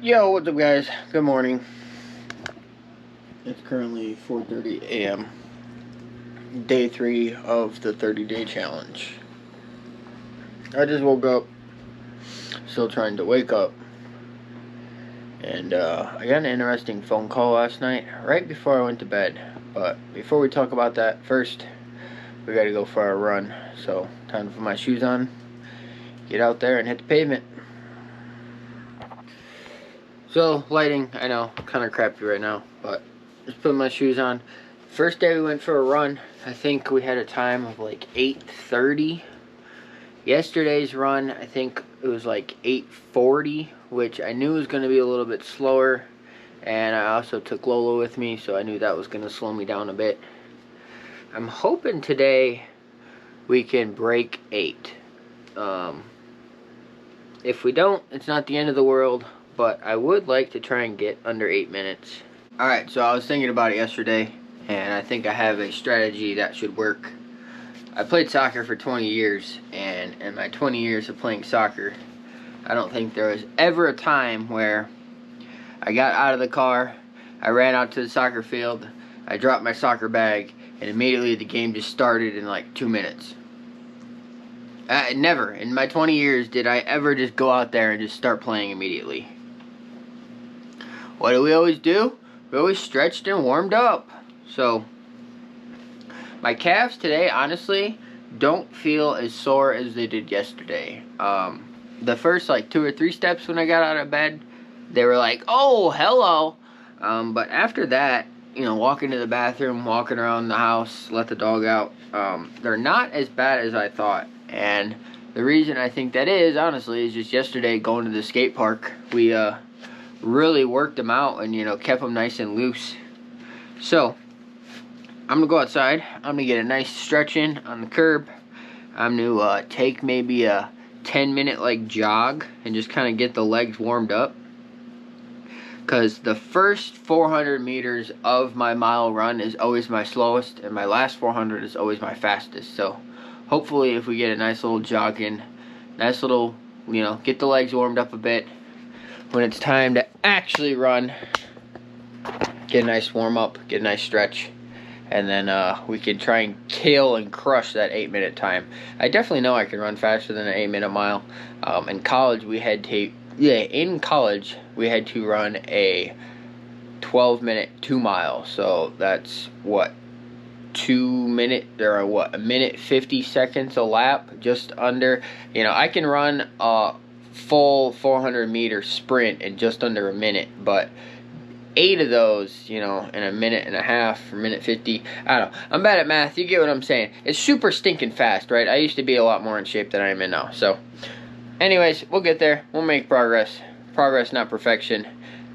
Yo, what's up guys? Good morning. It's currently 4:30 a.m. Day 3 of the 30-day challenge. I just woke up, still trying to wake up. And I got an interesting phone call last night, right before I went to bed. But before we talk about that, first, we gotta go for our run. So, time to put my shoes on, get out there and hit the pavement. So, lighting, I know, kind of crappy right now, but just put my shoes on. First day we went for a run, I think we had a time of like 8:30. Yesterday's run, I think it was like 8:40, which I knew was going to be a little bit slower. And I also took Lola with me, so I knew that was going to slow me down a bit. I'm hoping today we can break 8. If we don't, it's not the end of the world. But I would like to try and get under 8 minutes. Alright, so I was thinking about it yesterday, and I think I have a strategy that should work. I played soccer for 20 years, and in my 20 years of playing soccer, I don't think there was ever a time where I got out of the car, I ran out to the soccer field, I dropped my soccer bag, and immediately the game just started in like 2 minutes. Never, in my 20 years, did I ever just go out there and just start playing immediately. What do? We always stretched and warmed up. So, my calves today, honestly, don't feel as sore as they did yesterday. The first, like, 2 or 3 steps when I got out of bed, they were like, oh, hello. But after that, you know, walking to the bathroom, walking around the house, let the dog out, they're not as bad as I thought. And the reason I think that is, honestly, is just yesterday going to the skate park, we, really worked them out and, you know, kept them nice and loose. So, I'm going to go outside. I'm going to get a nice stretch in on the curb. I'm going to take maybe a 10-minute, like, jog and just kind of get the legs warmed up. Because the first 400 meters of my mile run is always my slowest, and my last 400 is always my fastest. So, hopefully, if we get a nice little jog in, nice little, you know, get the legs warmed up a bit, when it's time to actually run, get a nice warm up, get a nice stretch, and then we can try and kill and crush that 8-minute time. I definitely know I can run faster than an 8-minute mile. In college we had to run a 12-minute 2 mile. So that's what, 2 minute or what, a minute 50 seconds a lap, just under. You know, I can run a full 400-meter sprint in just under a minute, but 8 of those, you know, in a minute and a half, or minute 50, I don't know. I'm bad at math, you get what I'm saying. It's super stinking fast, right? I used to be a lot more in shape than I am in now. So, anyways, we'll get there. We'll make progress. Progress, not perfection.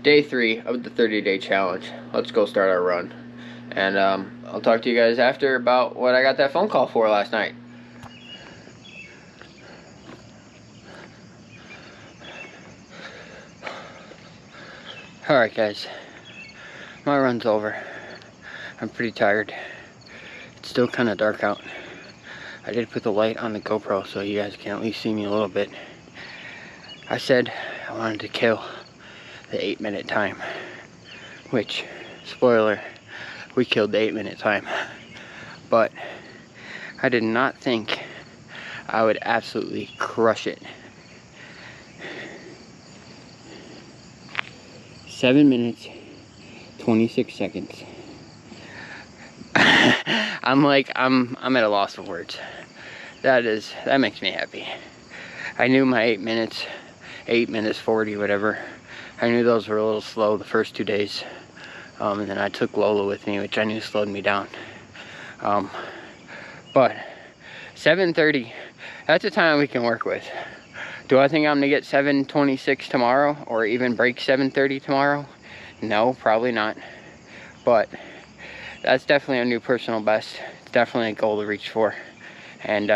Day 3 of the 30-day challenge. Let's go start our run. And I'll talk to you guys after about what I got that phone call for last night. Alright guys, my run's over. I'm pretty tired. It's still kind of dark out. I did put the light on the GoPro so you guys can at least see me a little bit. I said I wanted to kill the 8-minute time, which, spoiler, we killed the 8-minute time. But I did not think I would absolutely crush it. 7 minutes, 26 seconds. I'm at a loss of words. That makes me happy. I knew my 8 minutes 40, whatever. I knew those were a little slow the first 2 days. And then I took Lola with me, which I knew slowed me down. But 7:30, that's a time we can work with. Do I think I'm gonna get 7:26 tomorrow, or even break 7:30 tomorrow? No, probably not. But that's definitely a new personal best. It's definitely a goal to reach for. And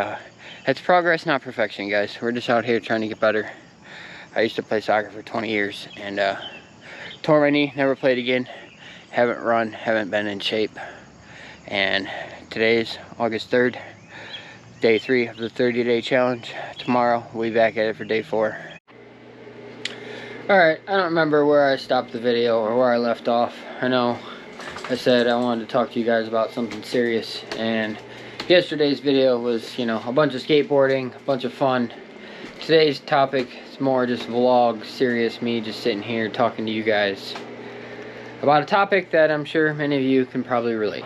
it's progress, not perfection, guys. We're just out here trying to get better. I used to play soccer for 20 years and tore my knee, never played again. Haven't run, haven't been in shape. And today's August 3rd. Day 3 of the 30-day challenge. Tomorrow, we'll be back at it for day 4. Alright, I don't remember where I stopped the video or where I left off. I know I said I wanted to talk to you guys about something serious, and yesterday's video was, you know, a bunch of skateboarding, a bunch of fun. Today's topic is more just vlog, serious, me just sitting here talking to you guys about a topic that I'm sure many of you can probably relate.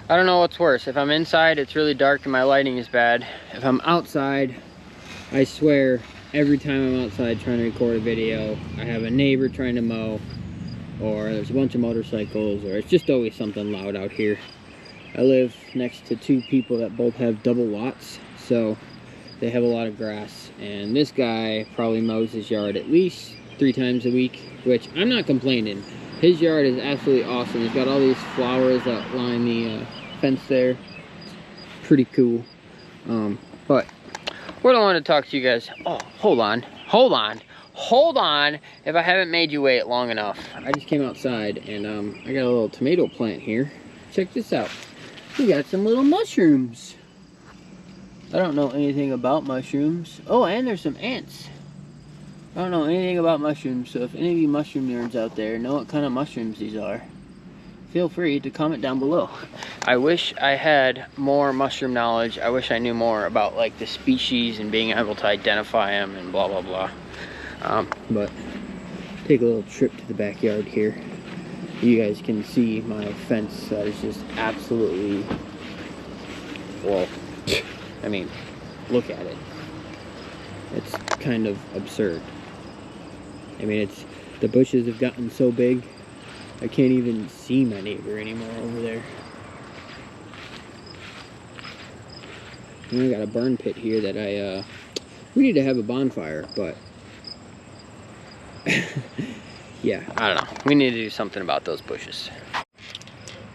I don't know what's worse. If I'm inside, it's really dark and my lighting is bad. If I'm outside, I swear, every time I'm outside trying to record a video, I have a neighbor trying to mow, or there's a bunch of motorcycles, or it's just always something loud out here. I live next to 2 people that both have double lots, so they have a lot of grass, and this guy probably mows his yard at least 3 times a week, which I'm not complaining. His yard is absolutely awesome. He's got all these flowers that line the fence there. Pretty cool. But what I want to talk to you guys. Oh, hold on. If I haven't made you wait long enough. I just came outside and I got a little tomato plant here. Check this out. We got some little mushrooms. I don't know anything about mushrooms. Oh, and there's some ants. I don't know anything about mushrooms, so if any of you mushroom nerds out there know what kind of mushrooms these are, feel free to comment down below. I wish I had more mushroom knowledge. I wish I knew more about like the species and being able to identify them and blah blah blah. But take a little trip to the backyard here. You guys can see my fence that is just absolutely, well, I mean, look at it. It's kind of absurd. I mean, the bushes have gotten so big, I can't even see my neighbor anymore over there. And I got a burn pit here that we need to have a bonfire, but yeah, I don't know. We need to do something about those bushes.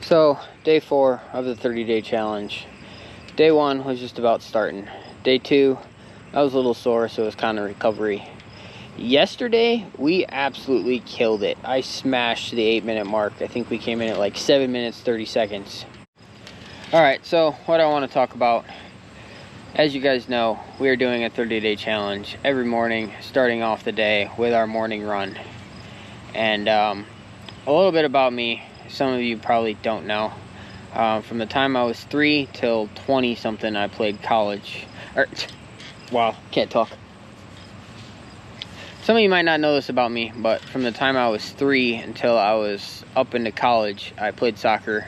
So, day 4 of the 30-day challenge. Day 1 was just about starting. Day 2, I was a little sore, so it was kind of recovery. Yesterday, we absolutely killed it. I smashed the 8-minute mark. I think we came in at like 7 minutes, 30 seconds. Alright, so what I want to talk about, as you guys know, we are doing a 30-day challenge every morning, starting off the day with our morning run. And a little bit about me, some of you probably don't know. From the time I was 3 till 20-something, I played college. Wow, can't talk. Some of you might not know this about me, but from the time I was 3 until I was up into college, I played soccer.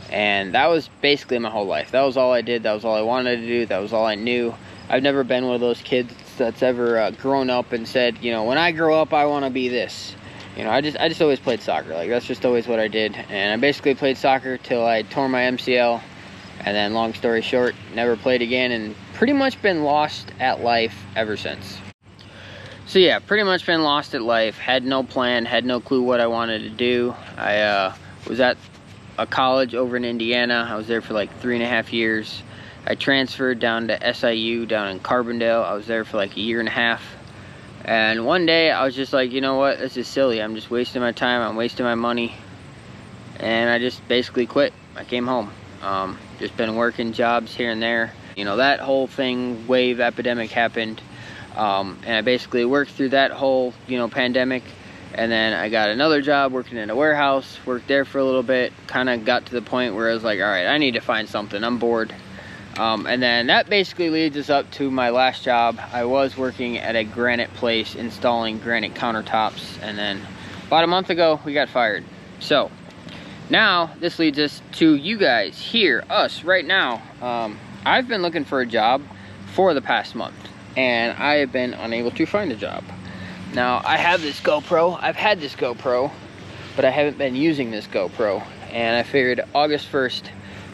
And that was basically my whole life. That was all I did. That was all I wanted to do. That was all I knew. I've never been one of those kids that's ever grown up and said, you know, when I grow up, I want to be this. You know, I just always played soccer. Like, that's just always what I did. And I basically played soccer till I tore my MCL. And then, long story short, never played again. And pretty much been lost at life ever since. So yeah, pretty much been lost at life. Had no plan, had no clue what I wanted to do. I was at a college over in Indiana. I was there for like 3.5 years. I transferred down to SIU down in Carbondale. I was there for like 1.5 years. And one day I was just like, you know what, this is silly. I'm just wasting my time, I'm wasting my money. And I just basically quit. I came home. Just been working jobs here and there. You know, that whole thing, wave epidemic happened. And I basically worked through that whole, you know, pandemic. And then I got another job working in a warehouse, worked there for a little bit, kind of got to the point where I was like, all right, I need to find something, I'm bored. And then that basically leads us up to my last job. I was working at a granite place installing granite countertops, and then about a month ago we got fired. So now this leads us to you guys here, us right now. I've been looking for a job for the past month, and I have been unable to find a job. Now, I have this GoPro. I've had this GoPro, but I haven't been using this GoPro. And I figured August 1st,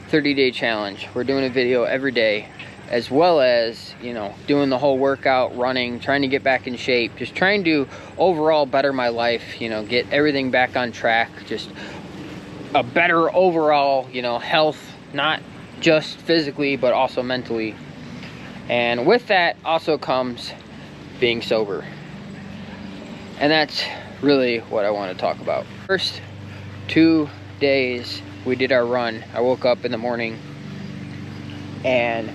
30-day challenge. We're doing a video every day, as well as, you know, doing the whole workout, running, trying to get back in shape, just trying to overall better my life, you know, get everything back on track, just a better overall, you know, health, not just physically, but also mentally. And with that also comes being sober. And that's really what I want to talk about. First 2 days we did our run. I woke up in the morning and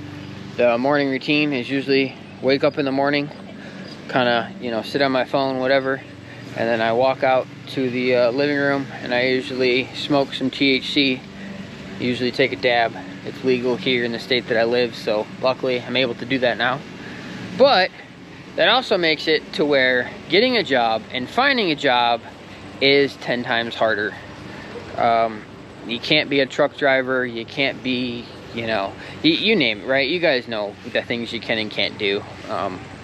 The morning routine is usually wake up in the morning, kind of, you know, sit on my phone, whatever, and then I walk out to the living room, and I usually smoke some THC, usually take a dab. It's legal here in the state that I live, so luckily I'm able to do that now. But that also makes it to where getting a job and finding a job is 10 times harder. You can't be a truck driver, you can't be, you know, you name it, right? You guys know the things you can and can't do.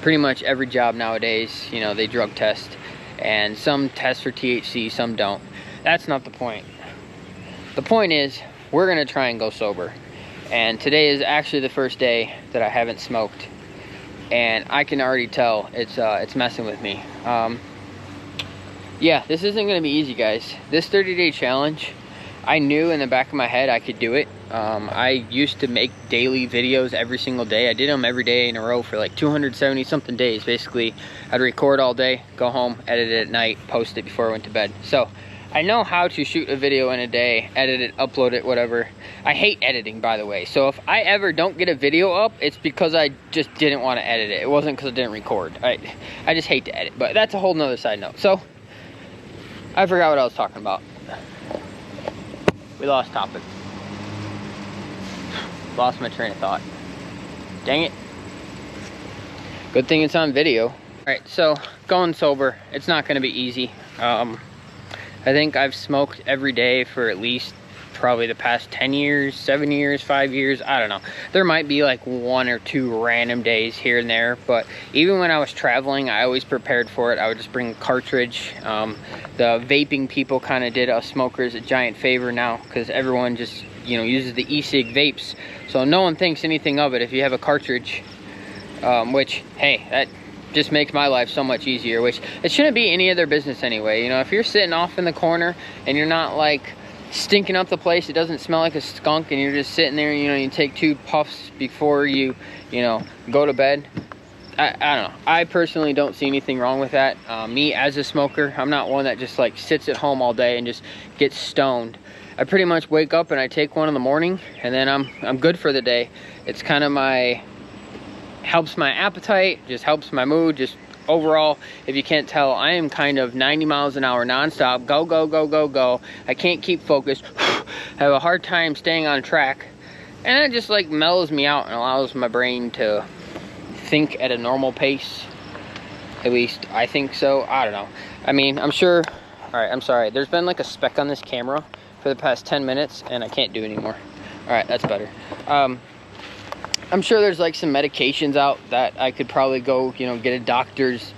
Pretty much every job nowadays, you know, they drug test, and some test for THC, some don't. That's not the point. The point is, we're gonna try and go sober. And today is actually the first day that I haven't smoked, and I can already tell it's messing with me. Yeah, this isn't gonna be easy, guys. This 30-day challenge, I knew in the back of my head I could do it. I used to make daily videos every single day. I did them every day in a row for like 270 something days. Basically, I'd record all day, go home, edit it at night, post it before I went to bed. So I know how to shoot a video in a day, edit it, upload it, whatever. I hate editing, by the way. So if I ever don't get a video up, it's because I just didn't want to edit it. It wasn't because I didn't record. I just hate to edit, but that's a whole nother side note. So I forgot what I was talking about. We lost topic. Lost my train of thought. Dang it. Good thing it's on video. All right, so going sober, it's not gonna be easy. I think I've smoked every day for at least probably the past 10 years, 7 years, 5 years, I don't know. There might be like 1 or 2 random days here and there, but even when I was traveling, I always prepared for it. I would just bring a cartridge. The vaping people kind of did us smokers a giant favor now, because everyone just, you know, uses the e-cig vapes, so no one thinks anything of it if you have a cartridge, which, hey, that just makes my life so much easier, which it shouldn't be any of their business anyway. You know, if you're sitting off in the corner and you're not like stinking up the place, it doesn't smell like a skunk, and you're just sitting there, you know, you take 2 puffs before you know, go to bed. I don't know. I personally don't see anything wrong with that. Me as a smoker, I'm not one that just like sits at home all day and just gets stoned. I pretty much wake up and I take one in the morning, and then I'm good for the day. It's kind of helps my appetite, just helps my mood, just overall. If you can't tell, I am kind of 90 miles an hour nonstop, go, go, go, go, go. I can't keep focused. I have a hard time staying on track, and it just like mellows me out and allows my brain to think at a normal pace. At least I think so. I don't know. I mean, I'm sure. All right, I'm sorry. There's been like a speck on this camera for the past 10 minutes, and I can't do anymore. All right, that's better. I'm sure there's like some medications out that I could probably go, you know, get a doctor's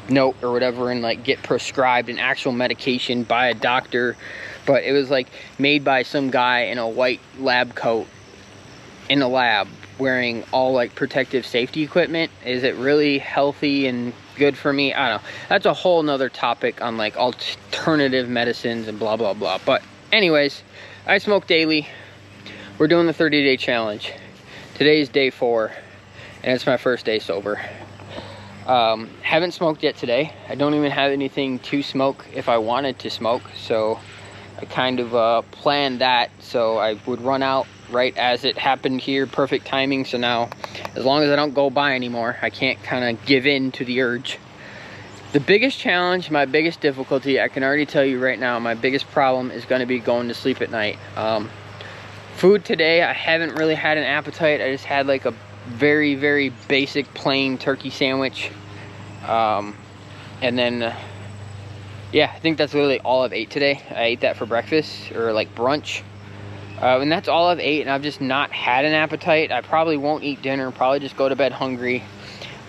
note or whatever and like get prescribed an actual medication by a doctor, but it was like made by some guy in a white lab coat in a lab wearing all like protective safety equipment. Is it really healthy and good for me? I don't know. That's a whole nother topic on like alternative medicines and blah blah blah. But anyways, I smoke daily. We're doing the 30-day challenge. Today's day 4, and it's my first day sober. Haven't smoked yet today. I don't even have anything to smoke if I wanted to smoke, so I kind of planned that, so I would run out right as it happened here. Perfect timing. So now, as long as I don't go by anymore, I can't kind of give in to the urge. The biggest challenge, my biggest difficulty, I can already tell you right now, my biggest problem is going to be going to sleep at night. Food today, I haven't really had an appetite. I just had like a very, very basic plain turkey sandwich. And then, yeah, I think that's literally all I've ate today. I ate that for breakfast or like brunch. And that's all I've ate, and I've just not had an appetite. I probably won't eat dinner, probably just go to bed hungry.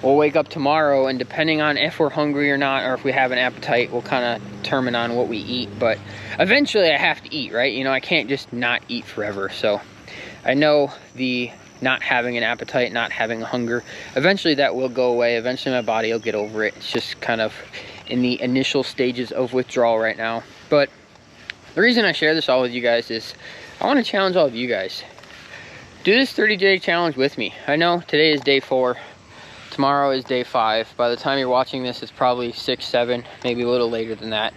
We'll wake up tomorrow, and depending on if we're hungry or not, or if we have an appetite, we'll kind of determine on what we eat. But eventually I have to eat, right? You know, I can't just not eat forever. So I know the not having an appetite, not having a hunger, eventually that will go away. Eventually my body will get over it. It's just kind of in the initial stages of withdrawal right now. But the reason I share this all with you guys is I want to challenge all of you guys. Do this 30-day challenge with me. I know today is day 4. Tomorrow is day 5. By the time you're watching this, it's probably 6, 7, maybe a little later than that.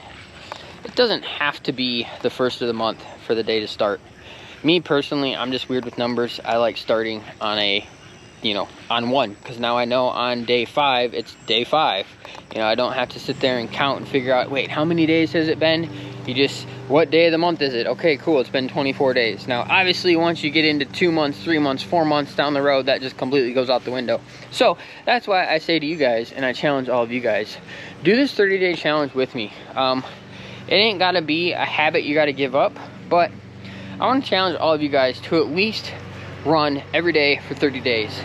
It doesn't have to be the first of the month for the day to start. Me personally, I'm just weird with numbers. I like starting on a you know, on one, because now I know on day 5 it's day 5. You know, I don't have to sit there and count and figure out, wait, how many days has it been? You just, what day of the month is it? Okay, cool, it's been 24 days. Now obviously once you get into 2 months, 3 months, 4 months down the road, that just completely goes out the window. So that's why I say to you guys, and I challenge all of you guys, do this 30-day challenge with me. It ain't gotta be a habit you gotta give up, but I want to challenge all of you guys to at least run every day for 30 days.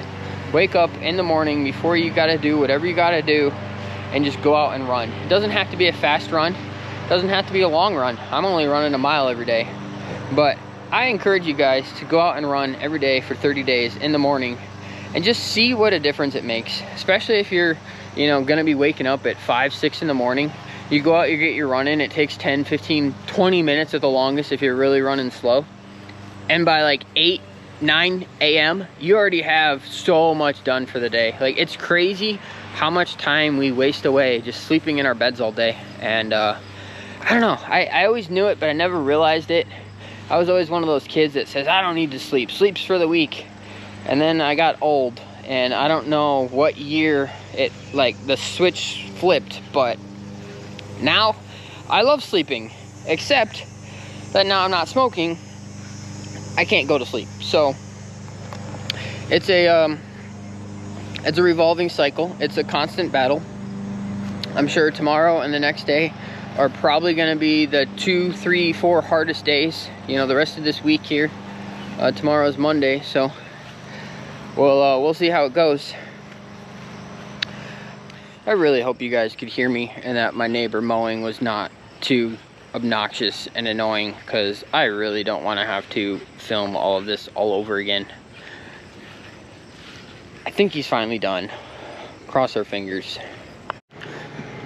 Wake up in the morning before you gotta do whatever you gotta do and just go out and run. It doesn't have to be a fast run. It doesn't have to be a long run. I'm only running a mile every day. But I encourage you guys to go out and run every day for 30 days in the morning and just see what a difference it makes. Especially if you're, you know, gonna be waking up at 5, 6 in the morning. You go out, you get your run in, it takes 10, 15, 20 minutes at the longest if you're really running slow. And by like 8, 9 a.m., you already have so much done for the day. Like, it's crazy how much time we waste away just sleeping in our beds all day. And I don't know, I always knew it, but I never realized it. I was always one of those kids that says, I don't need to sleep. Sleep's for the weak. And then I got old, and I don't know what year it, like, the switch flipped, but now I love sleeping, except that now I'm not smoking. I can't go to sleep. So it's a revolving cycle. It's a constant battle. I'm sure tomorrow and the next day are probably going to be the 2, 3, 4 hardest days. You know, the rest of this week here. Tomorrow's Monday, so we'll see how it goes. I really hope you guys could hear me and that my neighbor mowing was not too obnoxious and annoying, because I really don't want to have to film all of this all over again. I think he's finally done. Cross our fingers.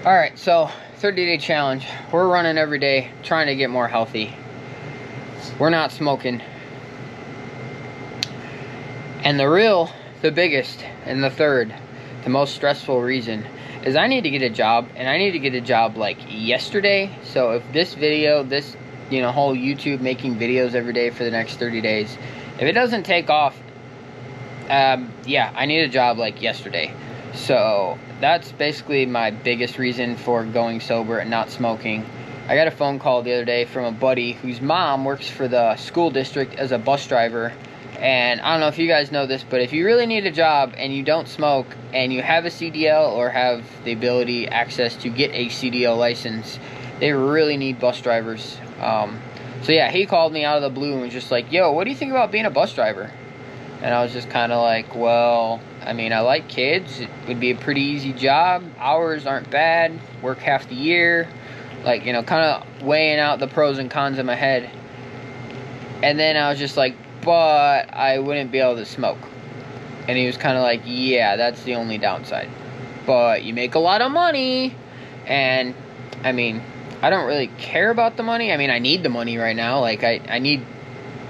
Alright, so 30-day challenge. We're running every day, trying to get more healthy. We're not smoking. And the biggest, and the third, the most stressful reason is I need to get a job, and I need to get a job like yesterday. So if this video, this, you know, whole YouTube making videos every day for the next 30 days, if it doesn't take off, yeah, I need a job like yesterday. So that's basically my biggest reason for going sober and not smoking. I got a phone call the other day from a buddy whose mom works for the school district as a bus driver. And I don't know if you guys know this, but if you really need a job and you don't smoke and you have a CDL or have the ability, access to get a CDL license, they really need bus drivers. So yeah, he called me out of the blue and was just like, yo, what do you think about being a bus driver? And I was just kind of like, well, I mean, I like kids. It would be a pretty easy job. Hours aren't bad. Work half the year. Like, you know, kind of weighing out the pros and cons in my head. And then I was just like, but I wouldn't be able to smoke. And he was kind of like, yeah, that's the only downside. But you make a lot of money. And, I mean, I don't really care about the money. I mean, I need the money right now. Like, I need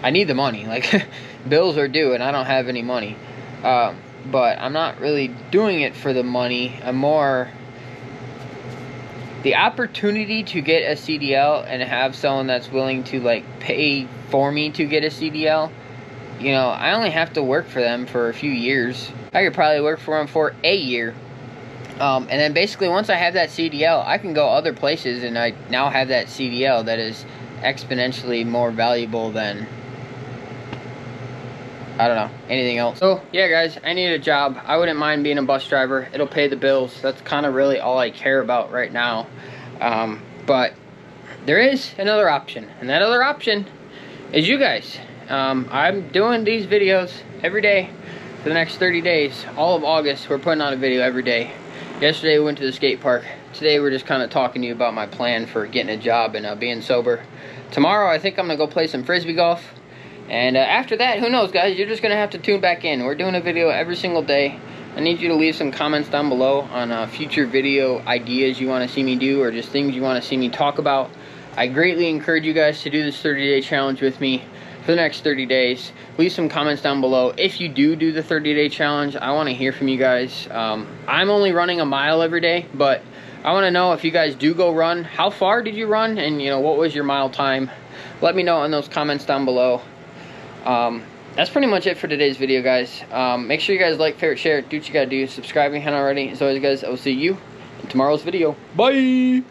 the money. Like, bills are due and I don't have any money. But I'm not really doing it for the money. I'm more... the opportunity to get a CDL and have someone that's willing to, like, pay for me to get a CDL, you know, I only have to work for them for a few years. I could probably work for them for a year. And then basically once I have that CDL, I can go other places, and I now have that CDL that is exponentially more valuable than, I don't know, anything else. So, yeah, guys, I need a job. I wouldn't mind being a bus driver. It'll pay the bills. That's kind of really all I care about right now. But there is another option, and that other option is you guys. I'm doing these videos every day for the next 30 days. All of August, we're putting out a video every day. Yesterday, we went to the skate park. Today, we're just kind of talking to you about my plan for getting a job and being sober. Tomorrow, I think I'm going to go play some Frisbee golf. And after that, who knows, guys? You're just going to have to tune back in. We're doing a video every single day. I need you to leave some comments down below on future video ideas you want to see me do, or just things you want to see me talk about. I greatly encourage you guys to do this 30-day challenge with me for the next 30 days. Leave some comments down below. If you do the 30-day challenge, I want to hear from you guys. I'm only running a mile every day, but I want to know if you guys do go run, how far did you run, and, you know, what was your mile time? Let me know in those comments down below. that's pretty much it for today's video, guys. Make sure you guys like, favorite, share, do what you gotta do. Subscribe if you haven't already. As always, guys, I will see you in tomorrow's video. Bye!